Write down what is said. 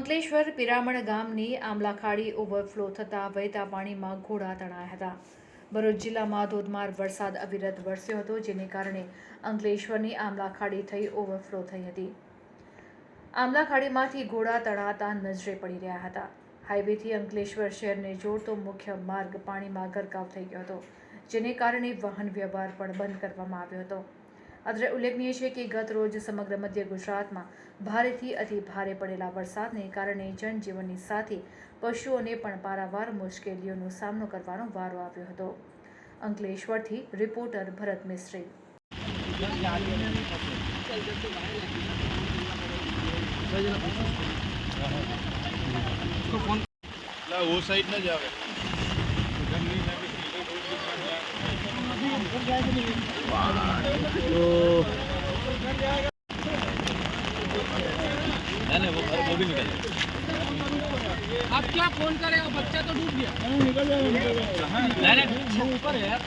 અંકલેશ્વર પિરામણ ગામની આંબલા ખાડી ઓવરફ્લો થતાં વહેતા પાણીમાં ઘોડા તણાયા હતા. ભરૂચ જિલ્લામાં ધોધમાર વરસાદ અવિરત વરસ્યો હતો, જેને કારણે અંકલેશ્વરની આંબલા ખાડી થઈ ઓવરફ્લો થઈ હતી. આંબલા ખાડીમાંથી ઘોડા તણાતા નજરે પડી રહ્યા હતા. હાઈવેથી અંકલેશ્વર શહેરને જોડતો મુખ્ય માર્ગ પાણીમાં ગરકાવ થઈ ગયો હતો, જેને કારણે વાહન વ્યવહાર પણ બંધ કરવામાં આવ્યો હતો. અત્રે ઉલ્લેખનીય છે કે ગત રોજ સમગ્ર મધ્ય ગુજરાતમાં ભારેથી અતિ ભારે પડેલા વરસાદને કારણે જનજીવનની સાથે પશુઓને પણ પારાવાર મુશ્કેલીઓનો સામનો કરવાનો વારો આવ્યો હતો. અંકલેશ્વરથી રિપોર્ટર ભરત મિસ્ત્રી. वो साइड न जावे वो भी निकल आप क्या फोन करेगा? बच्चा तो डूब गया। निकल जाएगा ऊपर है यार।